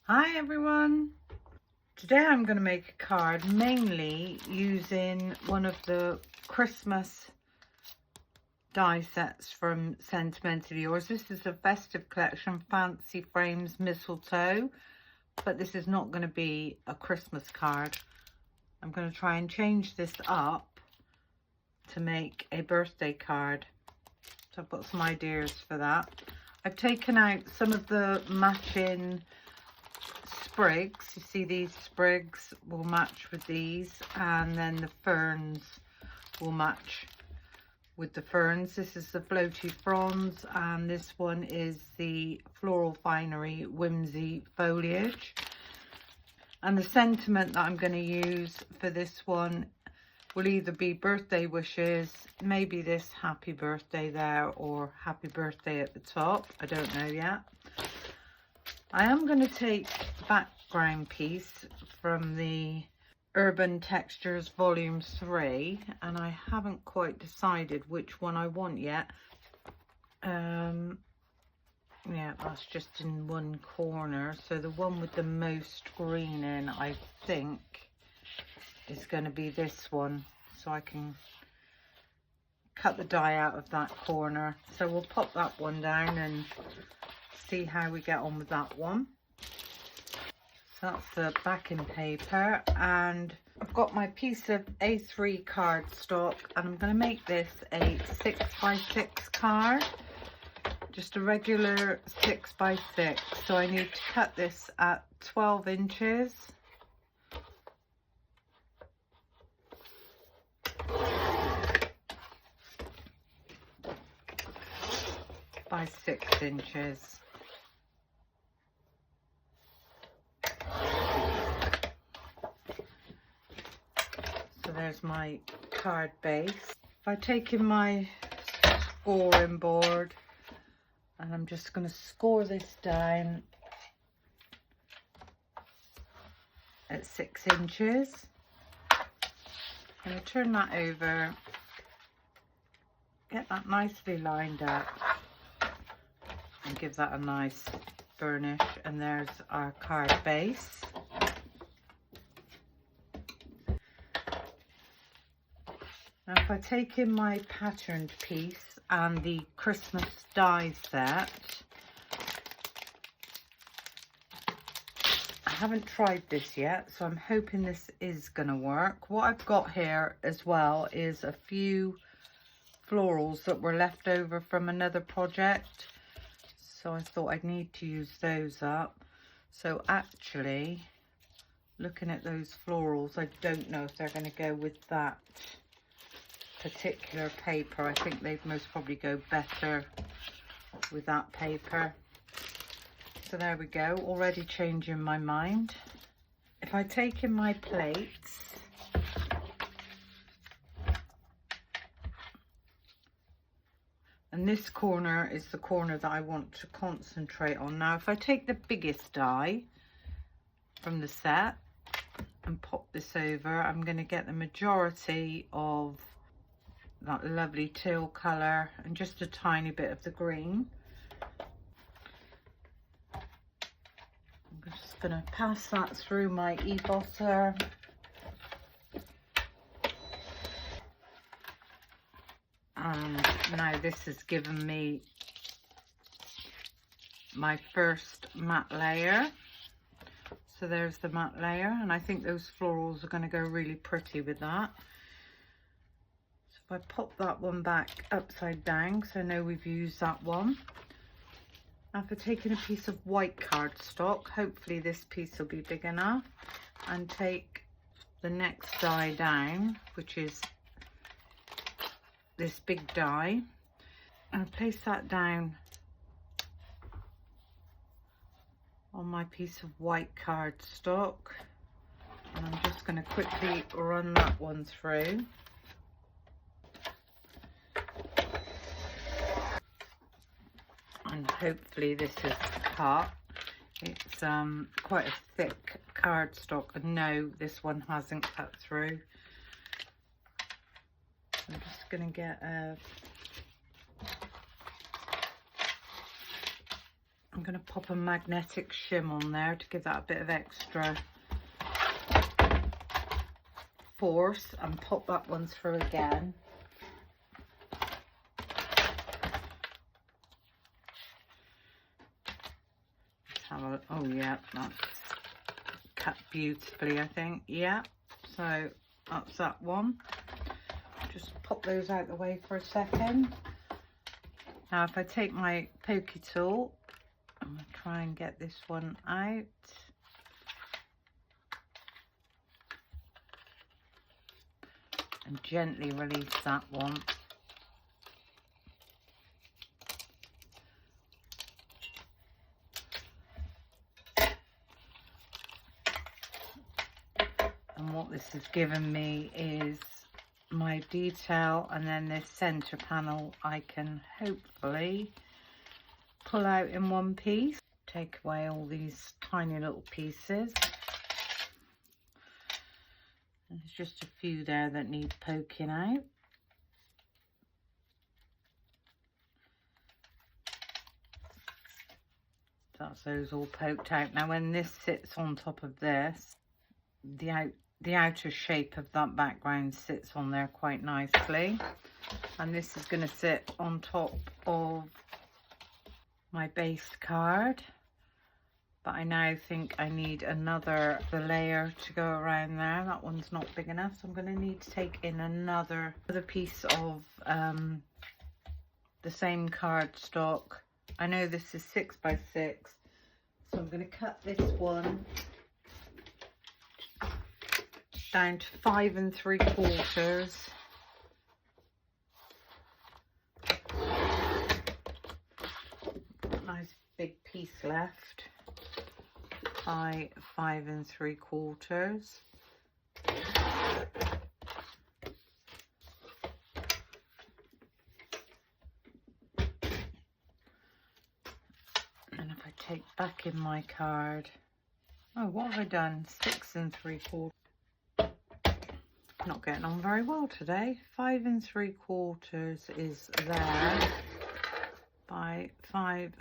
Hi everyone! Today I'm going to make a card mainly using one of the Christmas die sets from Sentimentally Yours. This is a festive collection, fancy frames, mistletoe, but this is not going to be a Christmas card. I'm going to try and change this up to make a birthday card. So I've got some ideas for that. I've taken out some of the matching sprigs. You see these sprigs will match with these, and then the ferns will match with the ferns. This is the floaty fronds, and this one is the Floral Finery Whimsy foliage. And the sentiment that I'm going to use for this one will either be birthday wishes, maybe this happy birthday there, or happy birthday at the top. I don't know yet. I am going to take the background piece from the Urban Textures Volume 3, and I haven't quite decided which one I want yet. Yeah, that's just in one corner. So the one with the most green in, I think, is going to be this one. So I can cut the die out of that corner. So we'll pop that one down and see how we get on with that one. So that's the backing paper, and I've got my piece of A3 cardstock, and I'm going to make this a 6x6 card, just a regular 6x6. So I need to cut this at 12 inches by 6 inches. So there's my card base. If I take in my scoring board, and I'm just going to score this down at 6 inches. I'm going to turn that over, get that nicely lined up, and give that a nice burnish. And there's our card base. Now if I take in my patterned piece and the Christmas die set, I haven't tried this yet, so I'm hoping this is going to work. What I've got here as well is a few florals that were left over from another project, so I thought I'd need to use those up. So actually, looking at those florals, I don't know if they're going to go with that particular paper. I think they'd most probably go better with that paper. So there we go, already changing my mind. If I take in my plates, and this corner is the corner that I want to concentrate on. Now if I take the biggest die from the set and pop this over, I'm going to get the majority of that lovely teal colour and just a tiny bit of the green. I'm just going to pass that through my e-botter. And now this has given me my first matte layer. So there's the matte layer, and I think those florals are going to go really pretty with that. If I pop that one back upside down, because I know we've used that one. After taking a piece of white cardstock, hopefully this piece will be big enough, and take the next die down, which is this big die, and place that down on my piece of white cardstock, and I'm just going to quickly run that one through. And hopefully this is cut. It's quite a thick cardstock, and no, this one hasn't cut through. I'm just going to get I'm going to pop a magnetic shim on there to give that a bit of extra force, and pop that one through again. Let's have a, oh yeah, that's cut beautifully, I think. Yeah, so that's that one. Just pop those out the way for a second. Now if I take my pokey tool, I'm going to try and get this one out. And gently release that one. And what this has given me is my detail, and then this center panel I can hopefully pull out in one piece. Take away all these tiny little pieces. And there's just a few there that need poking out. That's those all poked out. Now when this sits on top of this, the outer shape of that background sits on there quite nicely. And this is going to sit on top of my base card. But I now think I need another layer to go around there. That one's not big enough, so I'm going to need to take in another piece of the same cardstock. I know this is 6 by 6, so I'm going to cut this one down to 5 3/4. Nice big piece left. By 5 3/4. And if I take back in my card, oh, what have I done? 6 3/4. Not getting on very well today. 5 3/4 is there by 5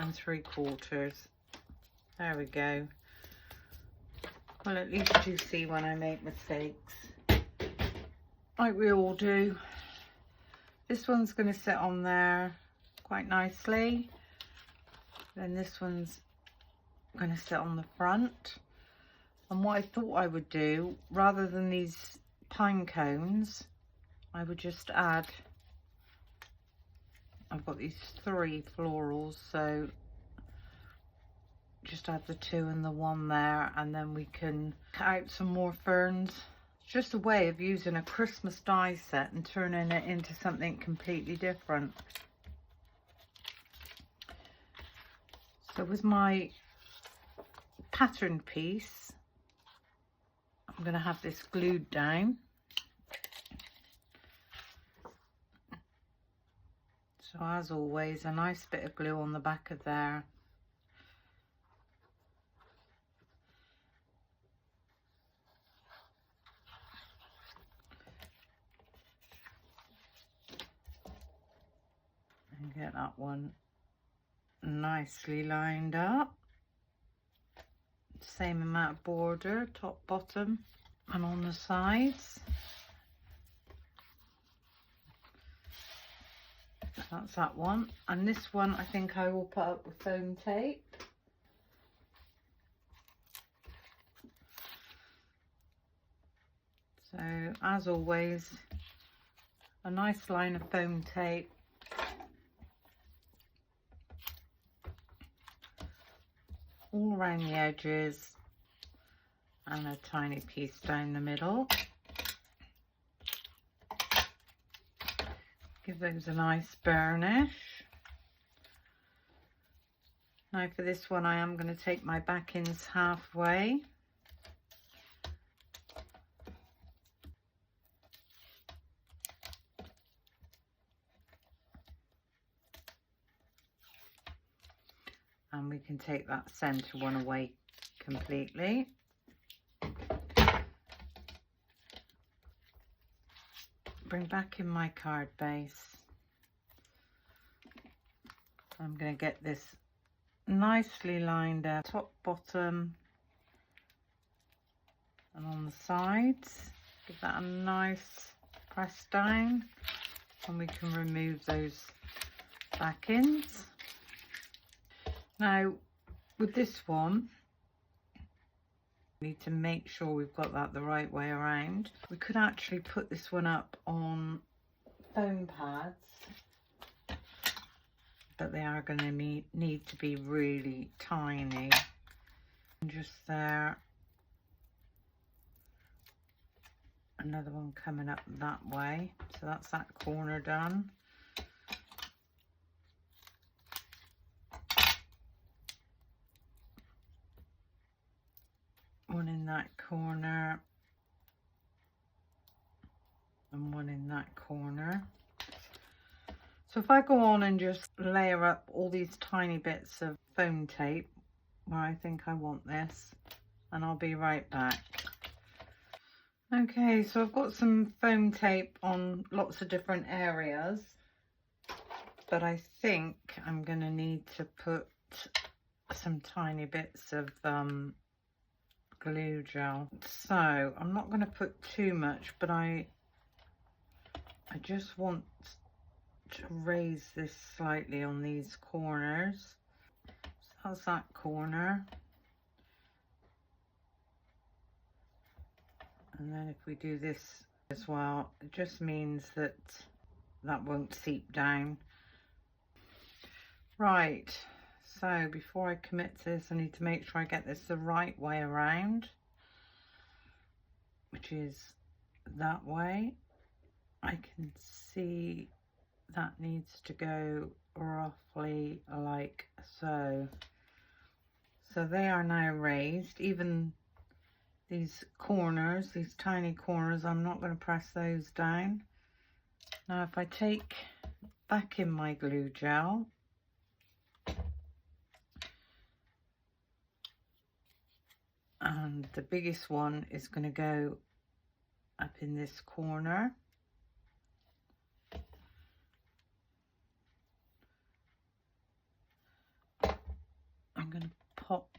3/4. There we go. Well, at least you see when I make mistakes, like we all do. This one's going to sit on there quite nicely. Then this one's going to sit on the front. And what I thought I would do, rather than these pine cones, I would just add, I've got these 3 florals, so just add the 2 and the 1 there, and then we can cut out some more ferns. It's just a way of using a Christmas die set and turning it into something completely different. So with my pattern piece, I'm going to have this glued down. So as always, a nice bit of glue on the back of there. And get that one nicely lined up. Same amount of border, top, bottom, and on the sides. That's that one. And this one I think I will put up with foam tape. So as always, a nice line of foam tape. All around the edges, and a tiny piece down the middle. Give those a nice burnish. Now for this one I am going to take my backings halfway. And we can take that center one away completely. Bring back in my card base. I'm going to get this nicely lined up, top, bottom, and on the sides. Give that a nice press down, and we can remove those back-ins. Now with this one, we need to make sure we've got that the right way around. We could actually put this one up on foam pads, but they are going to need to be really tiny. And just there, another one coming up that way, so that's that corner done. One in that corner and one in that corner. So if I go on and just layer up all these tiny bits of foam tape where I think I want this, and I'll be right back. Okay, so I've got some foam tape on lots of different areas, but I think I'm going to need to put some tiny bits of glue gel. So I'm not going to put too much, but I just want to raise this slightly on these corners. So that's that corner. And then if we do this as well, it just means that that won't seep down. Right, so before I commit to this, I need to make sure I get this the right way around, which is that way. I can see that needs to go roughly like so. So they are now raised. Even these corners, these tiny corners, I'm not going to press those down. Now if I take back in my glue gel, and the biggest one is going to go up in this corner. I'm going to pop,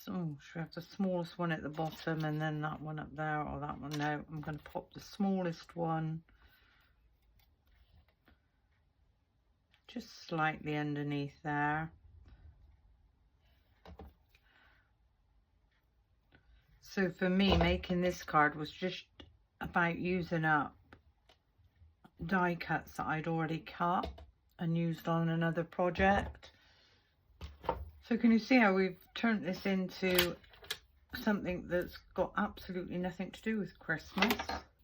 should we have the smallest one at the bottom and then that one up there, or that one? No, I'm going to pop the smallest one just slightly underneath there. So for me, making this card was just about using up die cuts that I'd already cut and used on another project. So can you see how we've turned this into something that's got absolutely nothing to do with Christmas?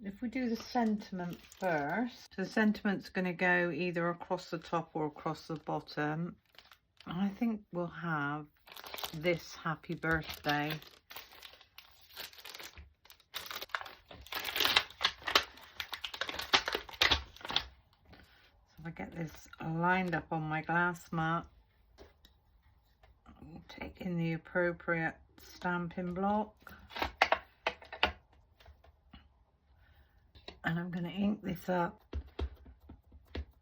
If we do the sentiment first, so the sentiment's going to go either across the top or across the bottom. I think we'll have this happy birthday. I get this lined up on my glass mat, I'll take in the appropriate stamping block, and I'm going to ink this up. Let's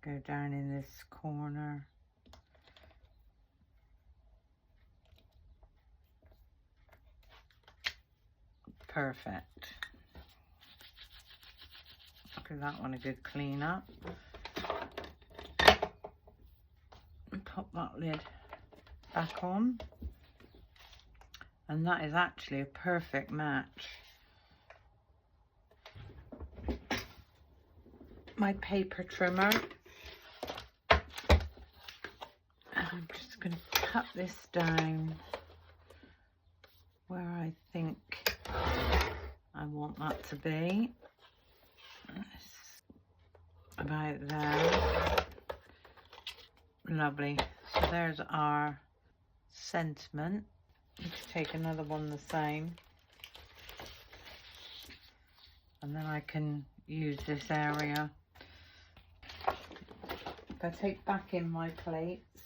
go down in this corner. Perfect. Give that one a good clean up and pop that lid back on, and that is actually a perfect match. My paper trimmer, and I'm just going to cut this down where I think I want that to be. About there. Lovely. So there's our sentiment. Let's take another one the same, and then I can use this area. If I take back in my plates,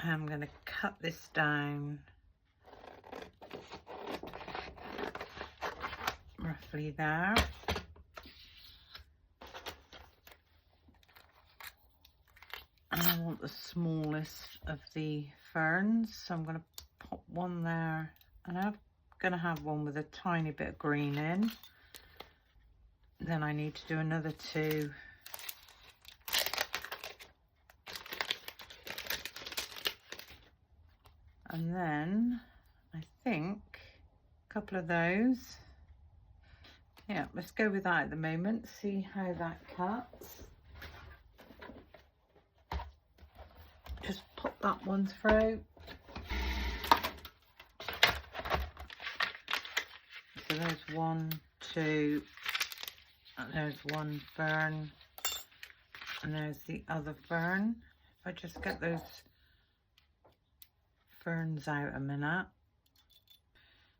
I'm going to cut this down roughly there. And I want the smallest of the ferns, so I'm going to pop one there, and I'm going to have one with a tiny bit of green in. Then I need to do another two. And then I think a couple of those. Yeah, let's go with that at the moment, see how that cuts. Just pop that one through. So there's one, two, and there's one fern, and there's the other fern. If I just get those ferns out a minute.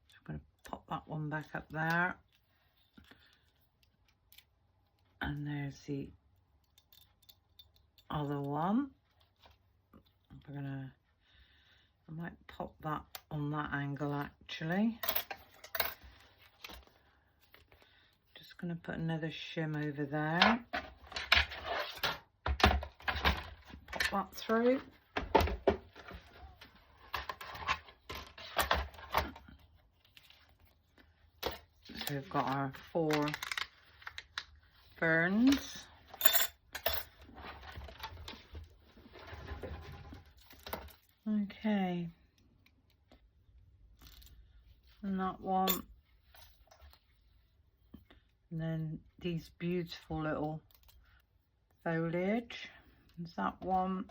So I'm going to pop that one back up there. And there's the other one. I might pop that on that angle actually. Just going to put another shim over there. Pop that through. So we've got our 4 ferns. Okay, and that one, and then these beautiful little foliage. There's that one,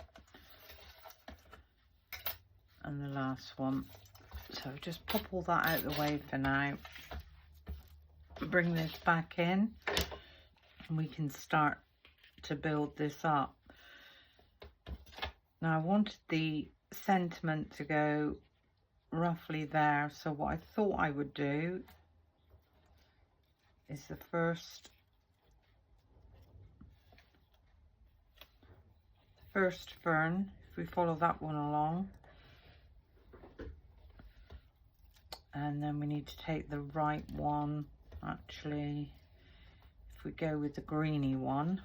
and the last one. So just pop all that out of the way for now. Bring this back in, and we can start to build this up. Now I wanted the sentiment to go roughly there, so what I thought I would do is the first fern, if we follow that one along, and then we need to take the right one. Actually, if we go with the greeny one,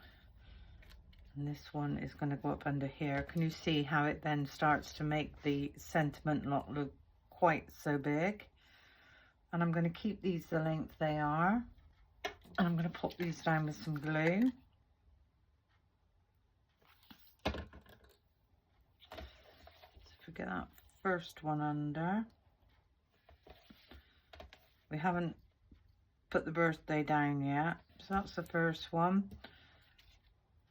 and this one is going to go up under here. Can you see how it then starts to make the sentiment not look quite so big? And I'm going to keep these the length they are. And I'm going to pop these down with some glue. So if we get that first one under. We haven't put the birthday down yet. So that's the first one.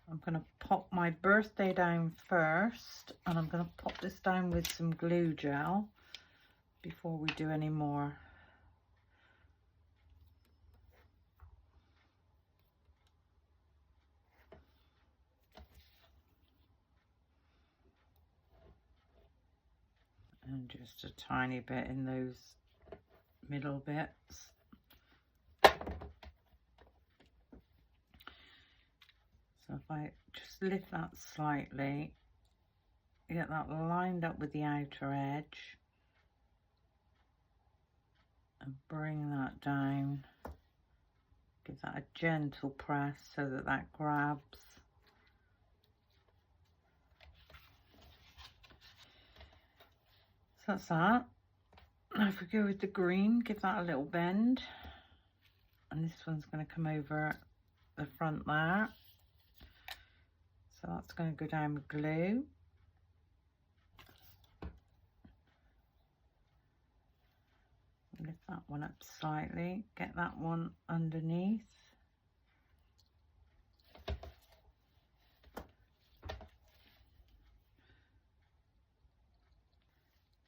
I'm going to pop my birthday down first, and I'm going to pop this down with some glue gel before we do any more. And just a tiny bit in those middle bits. So if I just lift that slightly, get that lined up with the outer edge, and bring that down, give that a gentle press so that that grabs. So that's that. Now if we go with the green, give that a little bend, and this one's going to come over the front there. So that's going to go down with glue. Lift that one up slightly, get that one underneath.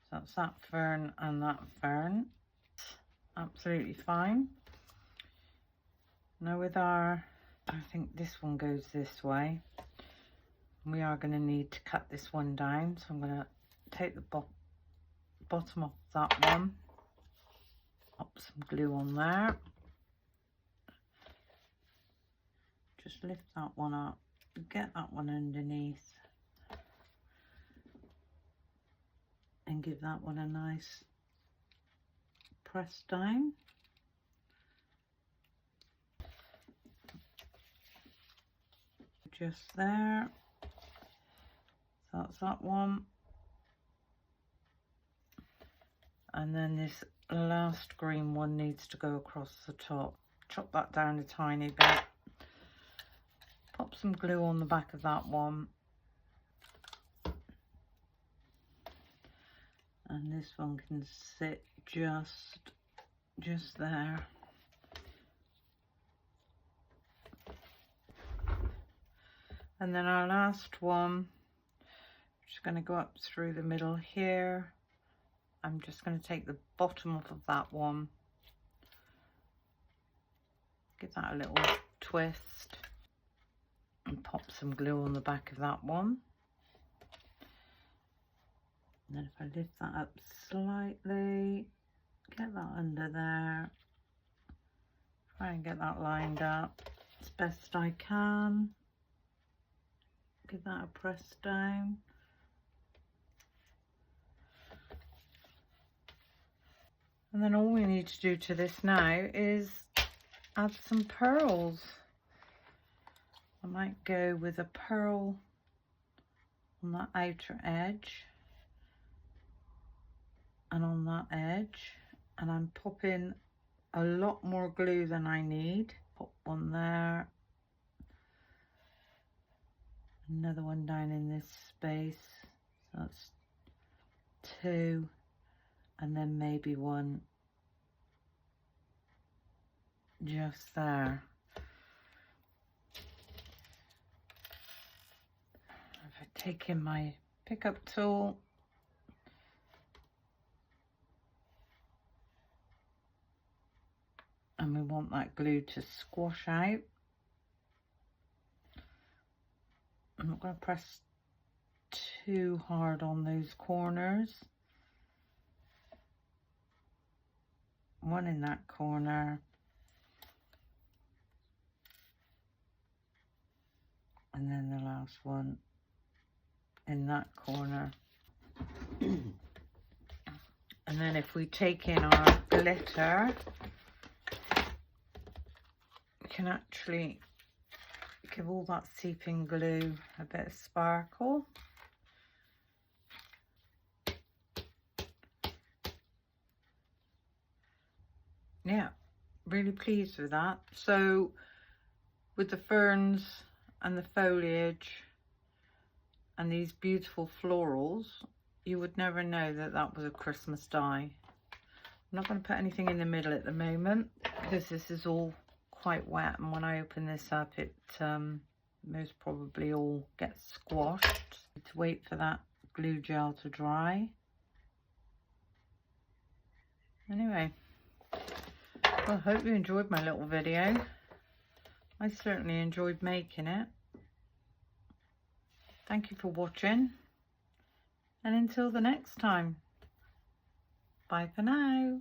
So that's that fern and that fern. Absolutely fine. Now with our, I think this one goes this way. We are going to need to cut this one down, so I'm going to take the bottom off that one, pop some glue on there, just lift that one up, get that one underneath, and give that one a nice press down. just there. So that's that one. And then this last green one needs to go across the top. Chop that down a tiny bit. Pop some glue on the back of that one. And this one can sit just there. And then our last one, just going to go up through the middle here. I'm just going to take the bottom off of that one. Give that a little twist. And pop some glue on the back of that one. And then if I lift that up slightly, get that under there. Try and get that lined up as best I can. Give that a press down. And then all we need to do to this now is add some pearls. I might go with a pearl on that outer edge and on that edge, and I'm popping a lot more glue than I need. Pop one there, another one down in this space, so that's 2, and then maybe one just there. If I take in my pickup tool, and we want that glue to squash out. I'm not going to press too hard on those corners. One in that corner. And then the last one in that corner. And then if we take in our glitter, we can actually give all that seeping glue a bit of sparkle. Yeah, really pleased with that. So with the ferns and the foliage and these beautiful florals, you would never know that that was a Christmas die. I'm not going to put anything in the middle at the moment because this is all quite wet, and when I open this up it most probably all gets squashed. To wait for that glue gel to dry. Anyway, well, I hope you enjoyed my little video. I certainly enjoyed making it. Thank you for watching, and until the next time, bye for now.